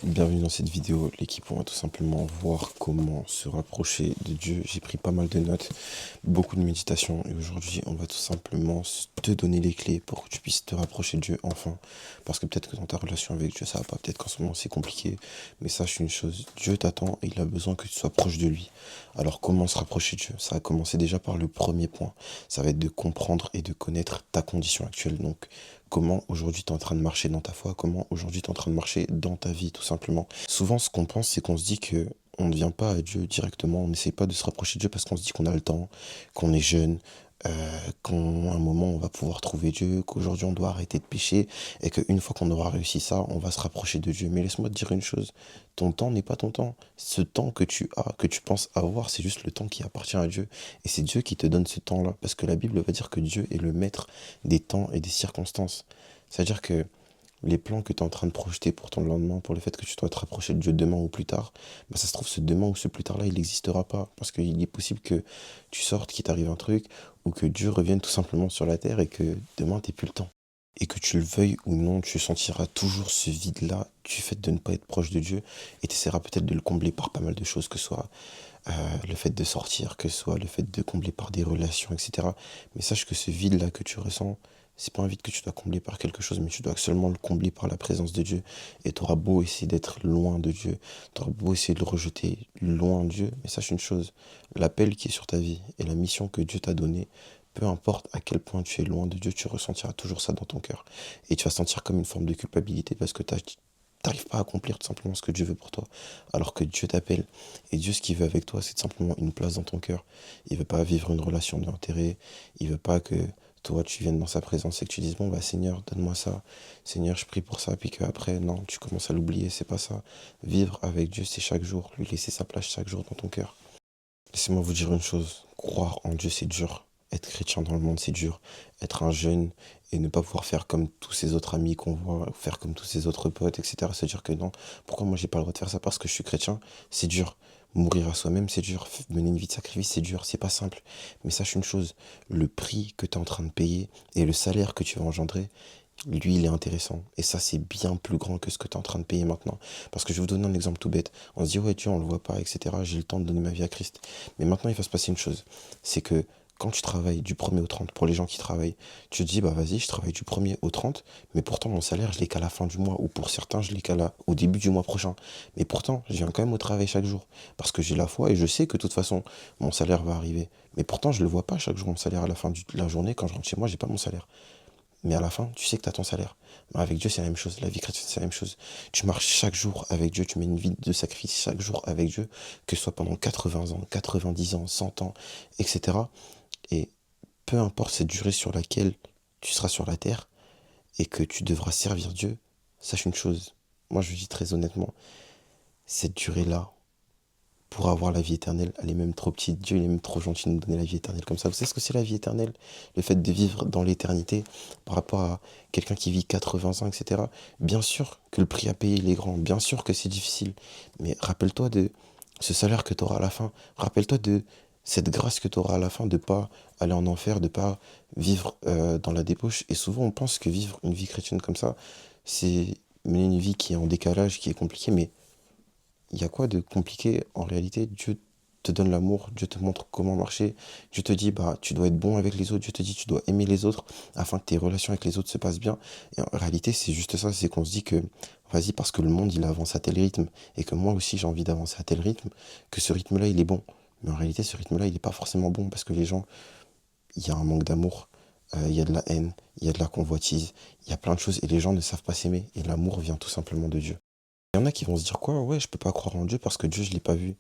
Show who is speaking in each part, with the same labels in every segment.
Speaker 1: Bienvenue dans cette vidéo, l'équipe, on va tout simplement voir comment se rapprocher de Dieu. J'ai pris pas mal de notes, beaucoup de méditation et aujourd'hui on va tout simplement te donner les clés pour que tu puisses te rapprocher de Dieu enfin. Parce que peut-être que dans ta relation avec Dieu ça va pas, peut-être qu'en ce moment c'est compliqué, mais sache une chose, Dieu t'attend et il a besoin que tu sois proche de lui. Alors comment se rapprocher de Dieu? Ça va commencer déjà par le premier point, ça va être de comprendre et de connaître ta condition actuelle. Donc comment aujourd'hui tu es en train de marcher dans ta foi, comment aujourd'hui tu es en train de marcher dans ta vie, tout simplement. Souvent, ce qu'on pense, c'est qu'on se dit que on ne vient pas à Dieu directement, on n'essaie pas de se rapprocher de Dieu parce qu'on se dit qu'on a le temps, qu'on est jeune, qu'à un moment on va pouvoir trouver Dieu, qu'aujourd'hui on doit arrêter de pécher et qu'une fois qu'on aura réussi ça, on va se rapprocher de Dieu. Mais laisse-moi te dire une chose, ton temps n'est pas ton temps. Ce temps que tu as, que tu penses avoir, c'est juste le temps qui appartient à Dieu. Et c'est Dieu qui te donne ce temps-là. Parce que la Bible va dire que Dieu est le maître des temps et des circonstances. C'est-à-dire que les plans que tu es en train de projeter pour ton lendemain, pour le fait que tu dois te rapprocher de Dieu demain ou plus tard, bah ça se trouve, ce demain ou ce plus tard-là, il n'existera pas. Parce qu'il est possible que tu sortes, qu'il t'arrive un truc, ou que Dieu revienne tout simplement sur la terre et que demain, tu plus le temps. Et que tu le veuilles ou non, tu sentiras toujours ce vide-là du fait de ne pas être proche de Dieu et tu essaieras peut-être de le combler par pas mal de choses, que ce soit le fait de sortir, que ce soit le fait de combler par des relations, etc. Mais sache que ce vide-là que tu ressens, c'est pas un vide que tu dois combler par quelque chose, mais tu dois seulement le combler par la présence de Dieu. Et tu auras beau essayer d'être loin de Dieu, tu auras beau essayer de le rejeter loin de Dieu, mais sache une chose, l'appel qui est sur ta vie et la mission que Dieu t'a donnée, peu importe à quel point tu es loin de Dieu, tu ressentiras toujours ça dans ton cœur. Et tu vas sentir comme une forme de culpabilité parce que t'arrives pas à accomplir tout simplement ce que Dieu veut pour toi, alors que Dieu t'appelle. Et Dieu, ce qu'il veut avec toi, c'est simplement une place dans ton cœur. Il veut pas vivre une relation d'intérêt. Il veut pas que toi, tu viennes dans sa présence et que tu dises, bon, bah, Seigneur, donne-moi ça. Seigneur, je prie pour ça. Puis qu'après, non, tu commences à l'oublier. C'est pas ça. Vivre avec Dieu, c'est chaque jour. Lui laisser sa place chaque jour dans ton cœur. Laissez-moi vous dire une chose. Croire en Dieu, c'est dur. Être chrétien dans le monde, c'est dur. Être un jeune et ne pas pouvoir faire comme tous ces autres amis qu'on voit, faire comme tous ces autres potes, etc. Se dire que non, pourquoi moi j'ai pas le droit de faire ça parce que je suis chrétien, c'est dur. Mourir à soi-même, c'est dur. Mener une vie de sacrifice, c'est dur. C'est pas simple. Mais sache une chose, le prix que tu es en train de payer et le salaire que tu vas engendrer, lui, il est intéressant. Et ça, c'est bien plus grand que ce que tu es en train de payer maintenant. Parce que je vais vous donner un exemple tout bête. On se dit, ouais, Dieu, on le voit pas, etc. J'ai le temps de donner ma vie à Christ. Mais maintenant, il va se passer une chose. C'est que quand tu travailles du 1er au 30, pour les gens qui travaillent, tu te dis, bah vas-y, je travaille du 1er au 30, mais pourtant mon salaire, je l'ai qu'à la fin du mois, ou pour certains, je l'ai au début du mois prochain. Mais pourtant, je viens quand même au travail chaque jour, parce que j'ai la foi et je sais que de toute façon, mon salaire va arriver. Mais pourtant, je ne le vois pas chaque jour, mon salaire à la fin de la journée, quand je rentre chez moi, j'ai pas mon salaire. Mais à la fin, tu sais que tu as ton salaire. Mais avec Dieu, c'est la même chose. La vie chrétienne, c'est la même chose. Tu marches chaque jour avec Dieu, tu mets une vie de sacrifice chaque jour avec Dieu, que ce soit pendant 80 ans, 90 ans, 100 ans, etc. Et peu importe cette durée sur laquelle tu seras sur la terre et que tu devras servir Dieu, sache une chose. Moi, je le dis très honnêtement, cette durée-là, pour avoir la vie éternelle, elle est même trop petite. Dieu, il est même trop gentil de nous donner la vie éternelle comme ça. Vous savez ce que c'est la vie éternelle? Le fait de vivre dans l'éternité par rapport à quelqu'un qui vit 80 ans, etc. Bien sûr que le prix à payer, il est grand. Bien sûr que c'est difficile. Mais rappelle-toi de ce salaire que tu auras à la fin. Rappelle-toi de cette grâce que tu auras à la fin de pas aller en enfer, de pas vivre dans la débauche. Et souvent, on pense que vivre une vie chrétienne comme ça, c'est mener une vie qui est en décalage, qui est compliquée. Mais il y a quoi de compliqué? En réalité, Dieu te donne l'amour, Dieu te montre comment marcher, Dieu te dit, bah, tu dois être bon avec les autres, Dieu te dit, tu dois aimer les autres afin que tes relations avec les autres se passent bien. Et en réalité, c'est juste ça, c'est qu'on se dit que, vas-y, parce que le monde, il avance à tel rythme, et que moi aussi, j'ai envie d'avancer à tel rythme, que ce rythme-là, il est bon. Mais en réalité, ce rythme-là, il n'est pas forcément bon, parce que les gens, il y a un manque d'amour, il y a de la haine, il y a de la convoitise, il y a plein de choses, et les gens ne savent pas s'aimer, et l'amour vient tout simplement de Dieu. Il y en a qui vont se dire quoi? Ouais, je peux pas croire en Dieu parce que Dieu, je l'ai pas vu.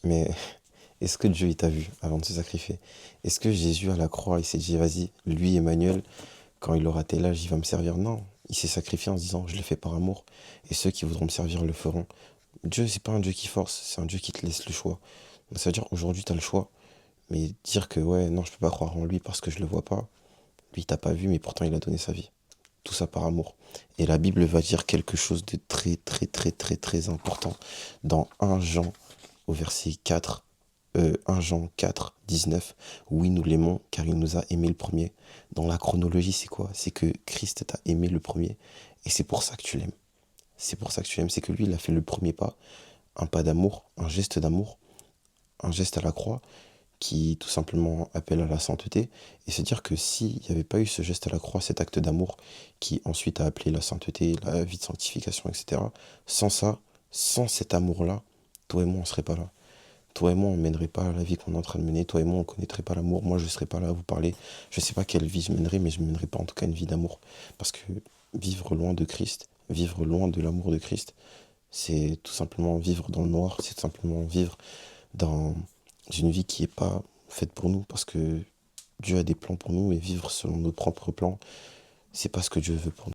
Speaker 1: Mais est-ce que Dieu, il t'a vu avant de se sacrifier? Est-ce que Jésus à la croix, il s'est dit, vas-y, lui, Emmanuel, quand il aura tel âge, il va me servir? Non, il s'est sacrifié en se disant, je le fais par amour. Et ceux qui voudront me servir le feront. Dieu, c'est pas un Dieu qui force, c'est un Dieu qui te laisse le choix. Donc, ça veut dire, aujourd'hui, tu as le choix. Mais dire que, ouais, non, je peux pas croire en lui parce que je le vois pas. Lui, il t'a pas vu, mais pourtant, il a donné sa vie. Tout ça par amour. Et la Bible va dire quelque chose de très, très, très, très, très important. Dans 1 Jean, au verset 4, 1 Jean 4, 19, oui, nous l'aimons car il nous a aimé le premier. Dans la chronologie, c'est quoi? C'est que Christ t'a aimé le premier et c'est pour ça que tu l'aimes. C'est pour ça que tu l'aimes. C'est que lui, il a fait le premier pas, un pas d'amour, un geste à la croix qui tout simplement appelle à la sainteté. Et se dire que s'il n'y avait pas eu ce geste à la croix, cet acte d'amour qui ensuite a appelé la sainteté, la vie de sanctification, etc., sans ça, sans cet amour-là, toi et moi, on ne serait pas là. Toi et moi, on ne mènerait pas la vie qu'on est en train de mener. Toi et moi, on ne connaîtrait pas l'amour. Moi, je ne serais pas là à vous parler. Je ne sais pas quelle vie je mènerais, mais je ne mènerais pas en tout cas une vie d'amour. Parce que vivre loin de Christ, vivre loin de l'amour de Christ, c'est tout simplement vivre dans le noir. C'est tout simplement vivre dans une vie qui n'est pas faite pour nous. Parce que Dieu a des plans pour nous et vivre selon nos propres plans, c'est pas ce que Dieu veut pour nous.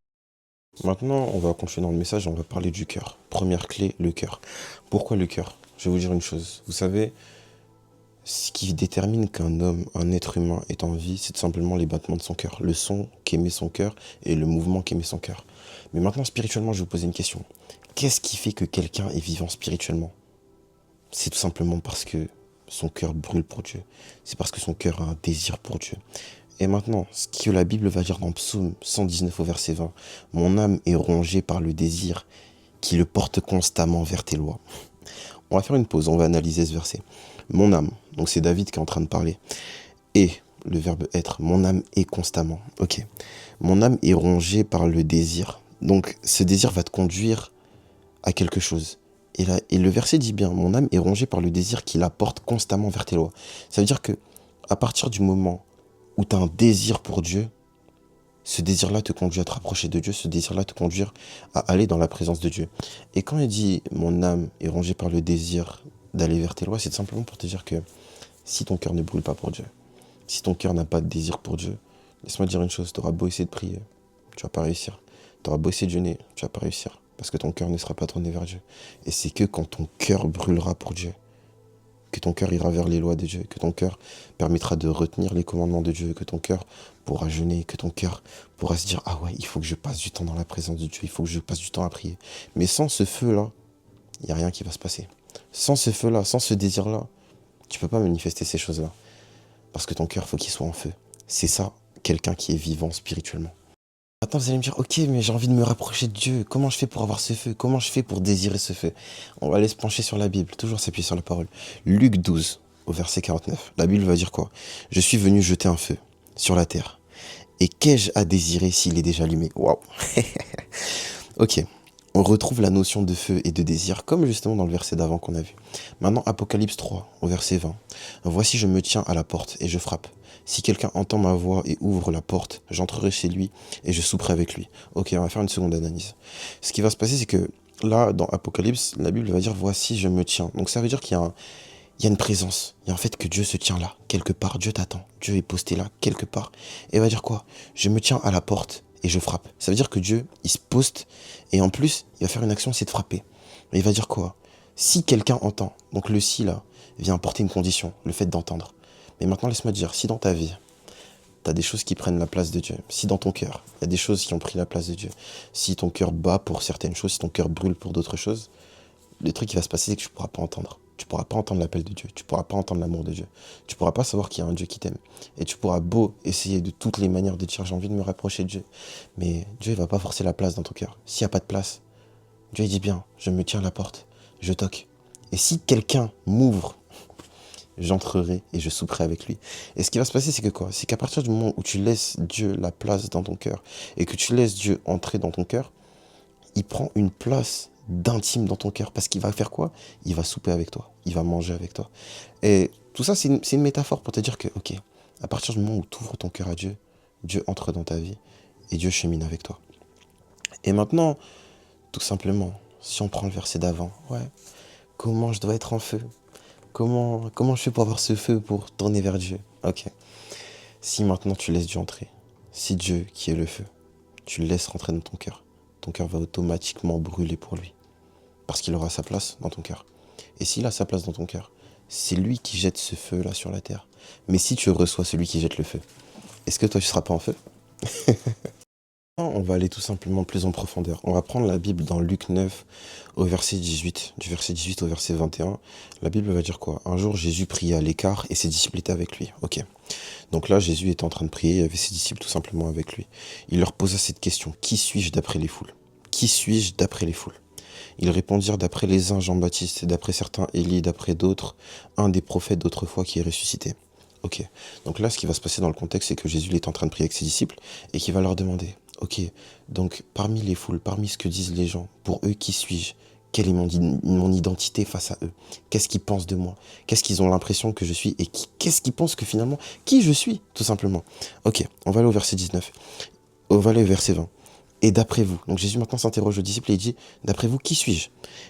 Speaker 1: Maintenant, on va continuer dans le message et on va parler du cœur. Première clé, le cœur. Pourquoi le cœur? Je vais vous dire une chose. Vous savez, ce qui détermine qu'un homme, un être humain est en vie, c'est tout simplement les battements de son cœur, le son qu'émet son cœur et le mouvement qu'émet son cœur. Mais maintenant, spirituellement, je vais vous poser une question. Qu'est-ce qui fait que quelqu'un est vivant spirituellement? C'est tout simplement parce que son cœur brûle pour Dieu. C'est parce que son cœur a un désir pour Dieu. Et maintenant, ce que la Bible va dire dans Psaume 119 au verset 20, « Mon âme est rongée par le désir qui le porte constamment vers tes lois. » On va faire une pause, on va analyser ce verset. Mon âme, donc c'est David qui est en train de parler. Et, le verbe être, mon âme est constamment. Ok. Mon âme est rongée par le désir. Donc ce désir va te conduire à quelque chose. Et le verset dit bien, mon âme est rongée par le désir qui la porte constamment vers tes lois. Ça veut dire que à partir du moment où tu as un désir pour Dieu, ce désir-là te conduit à te rapprocher de Dieu, ce désir-là te conduit à aller dans la présence de Dieu. Et quand il dit « mon âme est rongée par le désir d'aller vers tes lois », c'est simplement pour te dire que si ton cœur ne brûle pas pour Dieu, si ton cœur n'a pas de désir pour Dieu, laisse-moi te dire une chose, tu auras beau essayer de prier, tu vas pas réussir. Tu auras beau essayer de jeûner, tu vas pas réussir, parce que ton cœur ne sera pas tourné vers Dieu. Et c'est que quand ton cœur brûlera pour Dieu, que ton cœur ira vers les lois de Dieu, que ton cœur permettra de retenir les commandements de Dieu, que ton cœur pourra jeûner, que ton cœur pourra se dire « Ah ouais, il faut que je passe du temps dans la présence de Dieu, il faut que je passe du temps à prier. » Mais sans ce feu-là, il n'y a rien qui va se passer. Sans ce feu-là, sans ce désir-là, tu ne peux pas manifester ces choses-là. Parce que ton cœur, faut qu'il soit en feu. C'est ça, quelqu'un qui est vivant spirituellement. Maintenant, vous allez me dire, ok, mais j'ai envie de me rapprocher de Dieu. Comment je fais pour avoir ce feu? Comment je fais pour désirer ce feu? On va aller se pencher sur la Bible, toujours s'appuyer sur la parole. Luc 12, au verset 49. La Bible va dire quoi? Je suis venu jeter un feu sur la terre. Et qu'ai-je à désirer s'il est déjà allumé? Waouh. Ok, on retrouve la notion de feu et de désir, comme justement dans le verset d'avant qu'on a vu. Maintenant, Apocalypse 3, au verset 20. Voici, je me tiens à la porte et je frappe. Si quelqu'un entend ma voix et ouvre la porte, j'entrerai chez lui et je souperai avec lui. Ok, on va faire une seconde analyse. Ce qui va se passer, c'est que là, dans Apocalypse, la Bible va dire, voici, je me tiens. Donc ça veut dire qu'il y a il y a une présence. Il y a un fait que Dieu se tient là, quelque part. Dieu t'attend. Dieu est posté là, quelque part. Et il va dire quoi? Je me tiens à la porte et je frappe. Ça veut dire que Dieu, il se poste et en plus, il va faire une action, c'est de frapper. Et il va dire quoi? Si quelqu'un entend, donc le si là, vient apporter une condition, le fait d'entendre. Mais maintenant, laisse-moi te dire, si dans ta vie, tu as des choses qui prennent la place de Dieu, si dans ton cœur, il y a des choses qui ont pris la place de Dieu, si ton cœur bat pour certaines choses, si ton cœur brûle pour d'autres choses, le truc qui va se passer, c'est que tu ne pourras pas entendre. Tu ne pourras pas entendre l'appel de Dieu. Tu ne pourras pas entendre l'amour de Dieu. Tu ne pourras pas savoir qu'il y a un Dieu qui t'aime. Et tu pourras beau essayer de toutes les manières de dire j'ai envie de me rapprocher de Dieu. Mais Dieu ne va pas forcer la place dans ton cœur. S'il n'y a pas de place, Dieu il dit bien, je me tiens à la porte, je toque. Et si quelqu'un m'ouvre, j'entrerai et je souperai avec lui. Et ce qui va se passer, c'est que quoi? C'est qu'à partir du moment où tu laisses Dieu la place dans ton cœur et que tu laisses Dieu entrer dans ton cœur, il prend une place d'intime dans ton cœur. Parce qu'il va faire quoi? Il va souper avec toi. Il va manger avec toi. Et tout ça, c'est une métaphore pour te dire que, ok, à partir du moment où tu ouvres ton cœur à Dieu, Dieu entre dans ta vie et Dieu chemine avec toi. Et maintenant, tout simplement, si on prend le verset d'avant, ouais, comment je dois être en feu? Comment je fais pour avoir ce feu pour tourner vers Dieu? Ok. Si maintenant tu laisses Dieu entrer, si Dieu, qui est le feu, tu le laisses rentrer dans ton cœur va automatiquement brûler pour lui. Parce qu'il aura sa place dans ton cœur. Et s'il a sa place dans ton cœur, c'est lui qui jette ce feu-là sur la terre. Mais si tu reçois celui qui jette le feu, est-ce que toi tu seras pas en feu? On va aller tout simplement plus en profondeur. On va prendre la Bible dans Luc 9 au verset 18. Du verset 18 au verset 21. La Bible va dire quoi? Un jour, Jésus priait à l'écart et ses disciples étaient avec lui. Ok. Donc là, Jésus était en train de prier, il y avait ses disciples tout simplement avec lui. Il leur posa cette question. Qui suis-je d'après les foules? Qui suis-je d'après les foules? Ils répondirent d'après les uns Jean-Baptiste, d'après certains Élie, d'après d'autres, un des prophètes d'autrefois qui est ressuscité. Ok, donc là ce qui va se passer dans le contexte, c'est que Jésus il est en train de prier avec ses disciples et qui va leur demander, ok, donc parmi les foules, parmi ce que disent les gens, pour eux qui suis-je? Quelle est mon identité face à eux? Qu'est-ce qu'ils pensent de moi? Qu'est-ce qu'ils ont l'impression que je suis? Et qu'est-ce qu'ils pensent que finalement, qui je suis, tout simplement? Ok, on va aller au verset 19, on va aller au verset 20. Et d'après vous, donc Jésus maintenant s'interroge aux disciples et il dit, d'après vous, qui suis-je?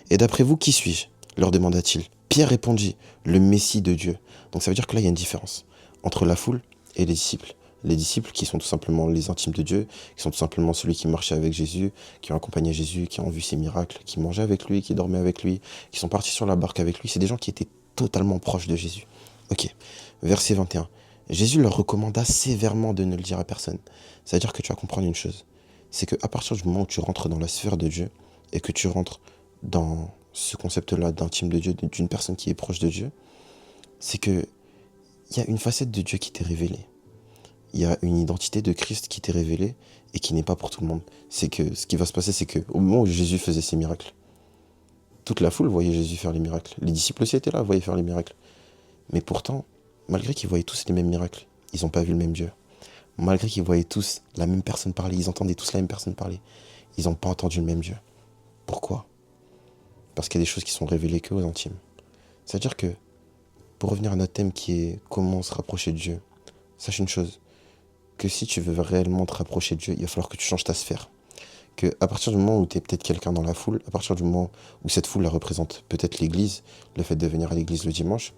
Speaker 1: Et d'après vous, qui suis-je? Leur demanda-t-il. Pierre répondit, le Messie de Dieu. Donc ça veut dire que là, il y a une différence entre la foule et les disciples. Les disciples qui sont tout simplement les intimes de Dieu, qui sont tout simplement celui qui marchait avec Jésus, qui ont accompagné Jésus, qui ont vu ses miracles, qui mangeaient avec lui, qui dormaient avec lui, qui sont partis sur la barque avec lui. C'est des gens qui étaient totalement proches de Jésus. Ok, verset 21. Jésus leur recommanda sévèrement de ne le dire à personne. C'est-à-dire que tu vas comprendre une chose. C'est qu'à partir du moment où tu rentres dans la sphère de Dieu et que tu rentres dans ce concept-là d'intime de Dieu, d'une personne qui est proche de Dieu, c'est que il y a une facette de Dieu qui t'est révélée. Il y a une identité de Christ qui t'est révélée et qui n'est pas pour tout le monde. C'est que ce qui va se passer, c'est que au moment où Jésus faisait ses miracles, toute la foule voyait Jésus faire les miracles. Les disciples aussi étaient là, voyaient faire les miracles. Mais pourtant, malgré qu'ils voyaient tous les mêmes miracles, ils n'ont pas vu le même Dieu. Malgré qu'ils voyaient tous la même personne parler, ils entendaient tous la même personne parler, ils n'ont pas entendu le même Dieu. Pourquoi? Parce qu'il y a des choses qui sont révélées qu'aux intimes. C'est-à-dire que, pour revenir à notre thème qui est comment se rapprocher de Dieu, sache une chose, que si tu veux réellement te rapprocher de Dieu, il va falloir que tu changes ta sphère. Que à partir du moment où tu es peut-être quelqu'un dans la foule, à partir du moment où cette foule la représente peut-être l'église, le fait de venir à l'église le dimanche,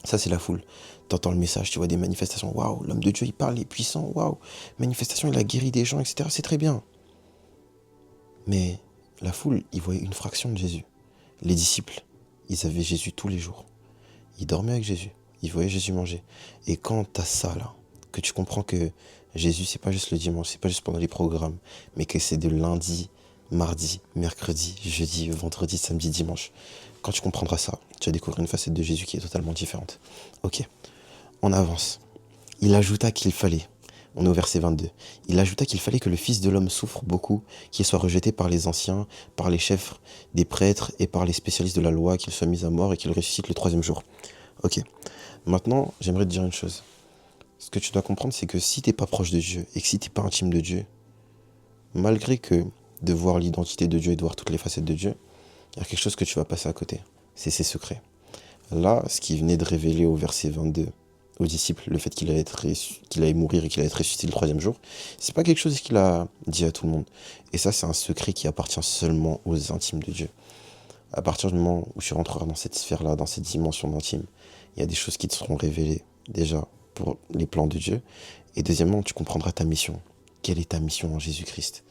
Speaker 1: ça c'est la foule. Tu entends le message, tu vois des manifestations, waouh, l'homme de Dieu il parle, il est puissant, waouh, manifestation, il a guéri des gens, etc. C'est très bien. Mais la foule, ils voyaient une fraction de Jésus. Les disciples, ils avaient Jésus tous les jours. Ils dormaient avec Jésus. Ils voyaient Jésus manger. Et quand tu as ça là, que tu comprends que Jésus, c'est pas juste le dimanche, c'est pas juste pendant les programmes, mais que c'est de lundi, mardi, mercredi, jeudi, vendredi, samedi, dimanche. Quand tu comprendras ça, tu vas découvrir une facette de Jésus qui est totalement différente. Ok, on avance. Il ajouta qu'il fallait, on est au verset 22, il ajouta qu'il fallait que le Fils de l'homme souffre beaucoup, qu'il soit rejeté par les anciens, par les chefs des prêtres et par les spécialistes de la loi, qu'il soit mis à mort et qu'il ressuscite le troisième jour. Ok, maintenant j'aimerais te dire une chose. Ce que tu dois comprendre, c'est que si tu n'es pas proche de Dieu et que si tu n'es pas intime de Dieu, malgré que de voir l'identité de Dieu et de voir toutes les facettes de Dieu, il y a quelque chose que tu vas passer à côté. C'est ses secrets. Là, ce qui venait de révéler au verset 22 aux disciples, le fait qu'il allait mourir et qu'il allait être ressuscité le troisième jour, c'est pas quelque chose qu'il a dit à tout le monde. Et ça, c'est un secret qui appartient seulement aux intimes de Dieu. À partir du moment où tu rentreras dans cette sphère-là, dans cette dimension d'intime, il y a des choses qui te seront révélées. Déjà, pour les plans de Dieu. Et deuxièmement, tu comprendras ta mission. Quelle est ta mission en Jésus-Christ?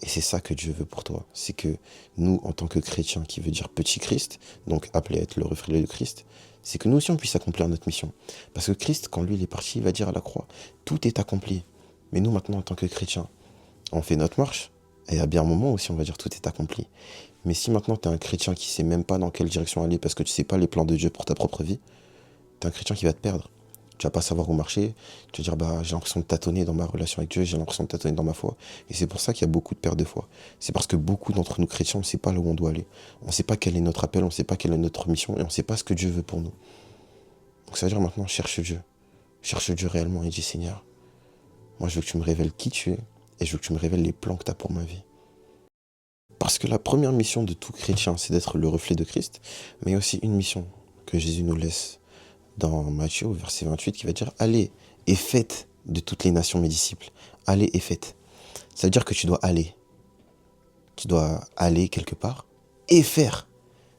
Speaker 1: Et c'est ça que Dieu veut pour toi. C'est que nous, en tant que chrétiens, qui veut dire petit Christ, donc appelé à être le reflet de Christ, c'est que nous aussi on puisse accomplir notre mission. Parce que Christ, quand lui il est parti, il va dire à la croix, tout est accompli. Mais nous maintenant, en tant que chrétiens, on fait notre marche, et à bien un moment aussi on va dire tout est accompli. Mais si maintenant tu es un chrétien qui sait même pas dans quelle direction aller parce que tu sais pas les plans de Dieu pour ta propre vie, tu es un chrétien qui va te perdre. Tu vas pas savoir où marcher, tu vas dire bah j'ai l'impression de tâtonner dans ma relation avec Dieu, j'ai l'impression de tâtonner dans ma foi. Et c'est pour ça qu'il y a beaucoup de pertes de foi. C'est parce que beaucoup d'entre nous chrétiens, on ne sait pas là où on doit aller. On ne sait pas quel est notre appel, on ne sait pas quelle est notre mission et on ne sait pas ce que Dieu veut pour nous. Donc ça veut dire maintenant cherche Dieu. Cherche Dieu réellement et dis Seigneur, moi je veux que tu me révèles qui tu es et je veux que tu me révèles les plans que tu as pour ma vie. Parce que la première mission de tout chrétien, c'est d'être le reflet de Christ, mais il y a aussi une mission que Jésus nous laisse dans Matthieu, au verset 28, qui va dire « Allez et faites de toutes les nations mes disciples. Allez et faites. » Ça veut dire que tu dois aller. Tu dois aller quelque part et faire.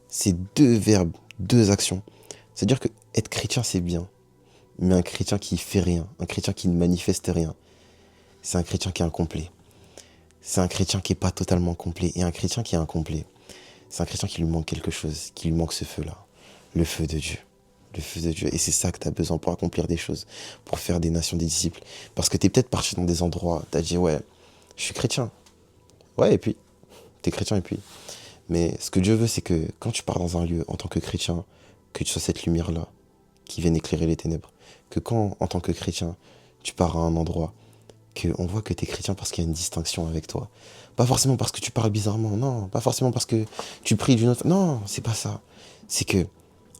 Speaker 1: C'est deux verbes, deux actions. Ça veut dire que être chrétien, c'est bien. Mais un chrétien qui fait rien, un chrétien qui ne manifeste rien, c'est un chrétien qui est incomplet. C'est un chrétien qui n'est pas totalement complet. Et un chrétien qui est incomplet, c'est un chrétien qui lui manque quelque chose, qui lui manque ce feu-là. Le feu de Dieu. Le feu de Dieu. Et c'est ça que tu as besoin pour accomplir des choses, pour faire des nations des disciples. Parce que tu es peut-être parti dans des endroits, tu as dit, ouais, je suis chrétien. Ouais, et puis, tu es chrétien et puis. Mais ce que Dieu veut, c'est que quand tu pars dans un lieu en tant que chrétien, que tu sois cette lumière-là qui vienne éclairer les ténèbres. Que quand, en tant que chrétien, tu pars à un endroit, qu'on voit que tu es chrétien parce qu'il y a une distinction avec toi. Pas forcément parce que tu parles bizarrement, non. Pas forcément parce que tu pries d'une autre... Non, c'est pas ça. C'est que,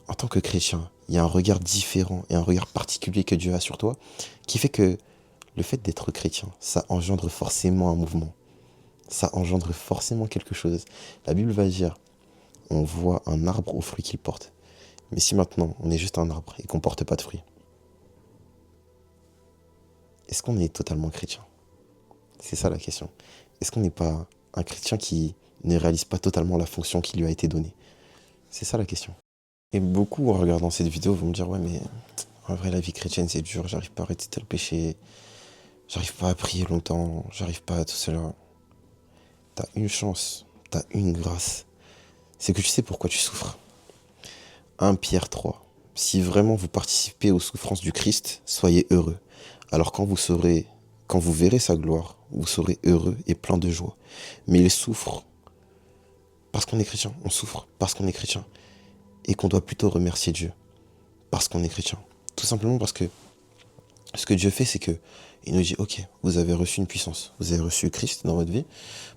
Speaker 1: en tant que chrétien, il y a un regard différent et un regard particulier que Dieu a sur toi qui fait que le fait d'être chrétien, ça engendre forcément un mouvement. Ça engendre forcément quelque chose. La Bible va dire, on voit un arbre aux fruits qu'il porte. Mais si maintenant, on est juste un arbre et qu'on porte pas de fruits, est-ce qu'on est totalement chrétien? C'est ça la question. Est-ce qu'on n'est pas un chrétien qui ne réalise pas totalement la fonction qui lui a été donnée? C'est ça la question. Et beaucoup, en regardant cette vidéo, vont me dire, ouais, mais en vrai, la vie chrétienne, c'est dur, j'arrive pas à arrêter tel péché, j'arrive pas à prier longtemps, j'arrive pas à tout cela. T'as une chance, t'as une grâce, c'est que tu sais pourquoi tu souffres. 1 Pierre 3. Si vraiment vous participez aux souffrances du Christ, soyez heureux. Alors quand vous verrez sa gloire, vous serez heureux et plein de joie. Mais il souffre parce qu'on est chrétien. On souffre parce qu'on est chrétien. Et qu'on doit plutôt remercier Dieu parce qu'on est chrétien. Tout simplement parce que ce que Dieu fait, c'est que il nous dit, ok, vous avez reçu une puissance, vous avez reçu Christ dans votre vie,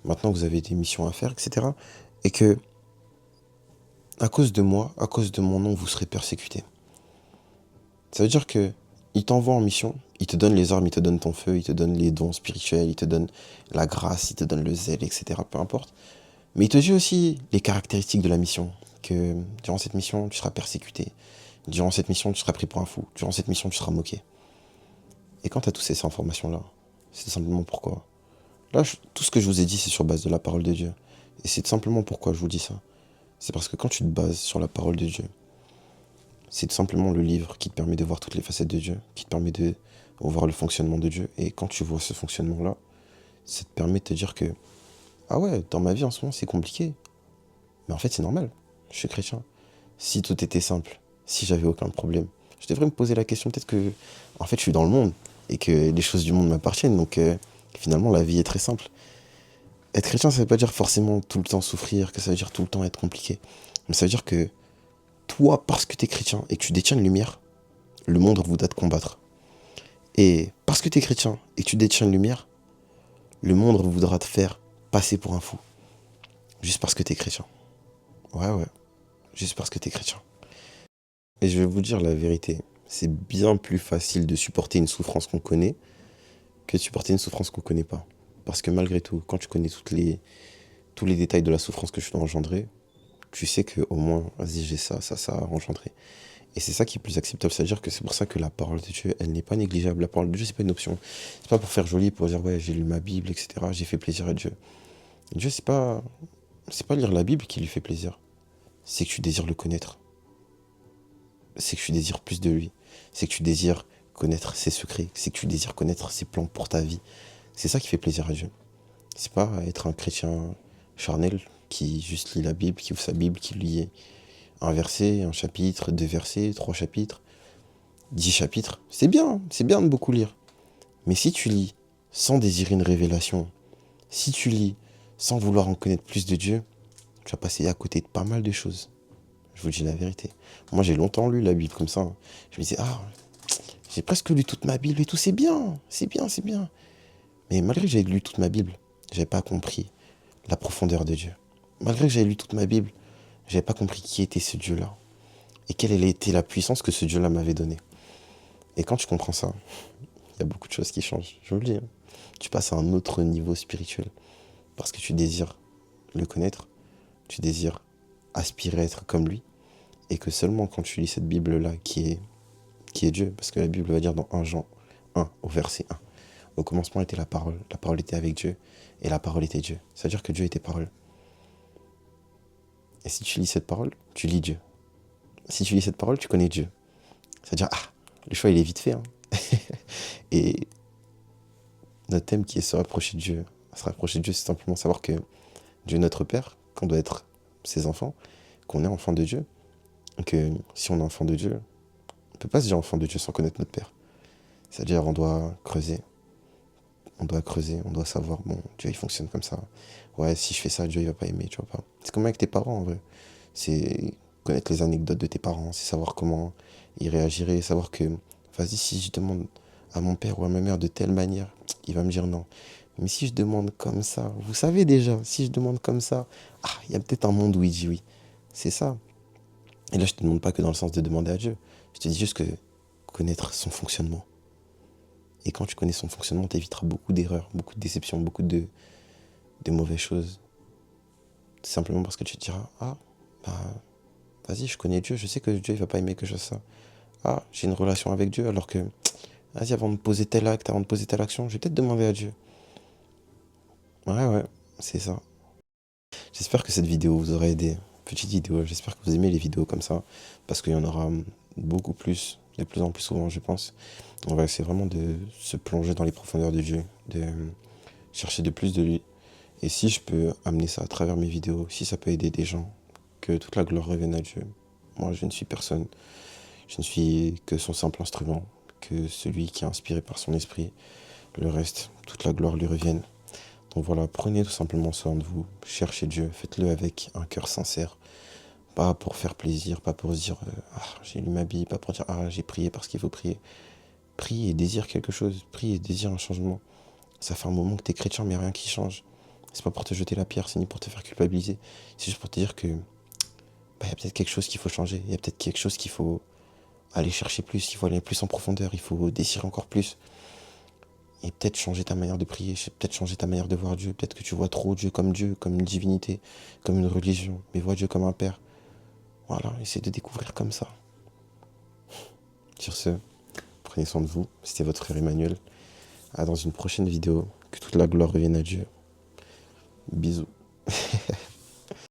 Speaker 1: maintenant vous avez des missions à faire, etc. Et que, à cause de moi, à cause de mon nom, vous serez persécutés. Ça veut dire que il t'envoie en mission, il te donne les armes, il te donne ton feu, il te donne les dons spirituels, il te donne la grâce, il te donne le zèle, etc. Peu importe. Mais il te dit aussi les caractéristiques de la mission, que durant cette mission, tu seras persécuté. Durant cette mission, tu seras pris pour un fou. Durant cette mission, tu seras moqué. Et quand tu as toutes ces informations-là, c'est simplement pourquoi. Là, tout ce que je vous ai dit, c'est sur base de la parole de Dieu. Et c'est simplement pourquoi je vous dis ça. C'est parce que quand tu te bases sur la parole de Dieu, c'est tout simplement le livre qui te permet de voir toutes les facettes de Dieu, qui te permet de voir le fonctionnement de Dieu. Et quand tu vois ce fonctionnement-là, ça te permet de te dire que, ah ouais, dans ma vie en ce moment, c'est compliqué. Mais en fait, c'est normal. Je suis chrétien. Si tout était simple, si j'avais aucun problème, je devrais me poser la question peut-être que, en fait, je suis dans le monde et que les choses du monde m'appartiennent. Donc, finalement, la vie est très simple. Être chrétien, ça veut pas dire forcément tout le temps souffrir, que ça veut dire tout le temps être compliqué. Mais ça veut dire que toi, parce que tu es chrétien et que tu détiens une lumière, le monde voudra te combattre. Et parce que tu es chrétien et que tu détiens une lumière, le monde voudra te faire passer pour un fou. Juste parce que tu es chrétien. Ouais, ouais. Juste parce que tu es chrétien. Et je vais vous dire la vérité. C'est bien plus facile de supporter une souffrance qu'on connaît que de supporter une souffrance qu'on connaît pas. Parce que malgré tout, quand tu connais tous les détails de la souffrance que je dois engendrer, tu sais que au moins, vas-y, j'ai ça à engendrer. Et c'est ça qui est plus acceptable. C'est-à-dire que c'est pour ça que la parole de Dieu, elle n'est pas négligeable. La parole de Dieu, c'est pas une option. C'est pas pour faire joli, pour dire, ouais, j'ai lu ma Bible, etc. J'ai fait plaisir à Dieu. Dieu, c'est pas lire la Bible qui lui fait plaisir. C'est que tu désires le connaître. C'est que tu désires plus de lui. C'est que tu désires connaître ses secrets. C'est que tu désires connaître ses plans pour ta vie. C'est ça qui fait plaisir à Dieu. C'est pas être un chrétien charnel qui juste lit la Bible, qui ouvre sa Bible, qui lit un verset, un chapitre, 2 versets, 3 chapitres, 10 chapitres. C'est bien de beaucoup lire. Mais si tu lis sans désirer une révélation, si tu lis sans vouloir en connaître plus de Dieu, tu vas passer à côté de pas mal de choses. Je vous dis la vérité. Moi, j'ai longtemps lu la Bible comme ça. Je me disais, ah, j'ai presque lu toute ma Bible et tout, c'est bien, c'est bien, c'est bien. Mais malgré que j'avais lu toute ma Bible, j'avais pas compris la profondeur de Dieu. Malgré que j'avais lu toute ma Bible, j'avais pas compris qui était ce Dieu-là. Et quelle était la puissance que ce Dieu-là m'avait donnée. Et quand tu comprends ça, il y a beaucoup de choses qui changent. Je vous le dis. Hein. Tu passes à un autre niveau spirituel. Parce que tu désires le connaître. Tu désires aspirer à être comme lui. Et que seulement quand tu lis cette Bible-là, qui est Dieu, parce que la Bible va dire dans 1 Jean 1, au verset 1, au commencement était la parole était avec Dieu, et la parole était Dieu. Ça veut dire que Dieu était parole. Et si tu lis cette parole, tu lis Dieu. Si tu lis cette parole, tu connais Dieu. C'est-à-dire, ah, le choix, il est vite fait. Hein. Et notre thème qui est se rapprocher de Dieu. Se rapprocher de Dieu, c'est simplement savoir que Dieu est notre Père, qu'on doit être ses enfants, qu'on est enfant de Dieu. Que si on est enfant de Dieu, on ne peut pas se dire enfant de Dieu sans connaître notre Père. C'est-à-dire, on doit creuser, on doit savoir, bon, Dieu, il fonctionne comme ça. Ouais, si je fais ça, Dieu, il va pas aimer, tu vois pas. C'est comme avec tes parents, en vrai. C'est connaître les anecdotes de tes parents, c'est savoir comment ils réagiraient, savoir que, vas-y, si je demande à mon père ou à ma mère de telle manière, il va me dire non. Mais si je demande comme ça, vous savez déjà, si je demande comme ça, il y a peut-être un monde où il dit oui. C'est ça. Et là, je te demande pas que dans le sens de demander à Dieu. Je te dis juste que connaître son fonctionnement. Et quand tu connais son fonctionnement, tu éviteras beaucoup d'erreurs, beaucoup de déceptions, beaucoup de mauvaises choses. Simplement parce que tu te diras, bah, vas-y, je connais Dieu, je sais que Dieu, il va pas aimer que je fasse ça. J'ai une relation avec Dieu, alors que, vas-y, avant de poser tel acte, avant de poser telle action, je vais peut-être demander à Dieu. Ouais, c'est ça. J'espère que cette vidéo vous aura aidé. Petite vidéo, j'espère que vous aimez les vidéos comme ça, parce qu'il y en aura beaucoup plus, de plus en plus souvent, je pense. On va essayer vraiment de se plonger dans les profondeurs de Dieu, de chercher de plus de lui. Et si je peux amener ça à travers mes vidéos, si ça peut aider des gens, que toute la gloire revienne à Dieu. Moi, je ne suis personne. Je ne suis que son simple instrument, que celui qui est inspiré par son esprit. Le reste, toute la gloire lui revienne. Donc voilà, prenez tout simplement soin de vous, cherchez Dieu, faites-le avec un cœur sincère. Pas pour faire plaisir, pas pour se dire j'ai lu ma Bible, pas pour dire j'ai prié parce qu'il faut prier. Prie et désire quelque chose, prie et désire un changement. Ça fait un moment que t'es chrétien mais rien qui change. C'est pas pour te jeter la pierre, c'est ni pour te faire culpabiliser. C'est juste pour te dire que y a peut-être quelque chose qu'il faut changer, il y a peut-être quelque chose qu'il faut aller chercher plus, il faut aller plus en profondeur, il faut désirer encore plus. Et peut-être changer ta manière de prier, peut-être changer ta manière de voir Dieu. Peut-être que tu vois trop Dieu, comme une divinité, comme une religion, mais vois Dieu comme un père. Voilà, essaie de découvrir comme ça. Sur ce, prenez soin de vous. C'était votre frère Emmanuel. À dans une prochaine vidéo. Que toute la gloire revienne à Dieu. Bisous.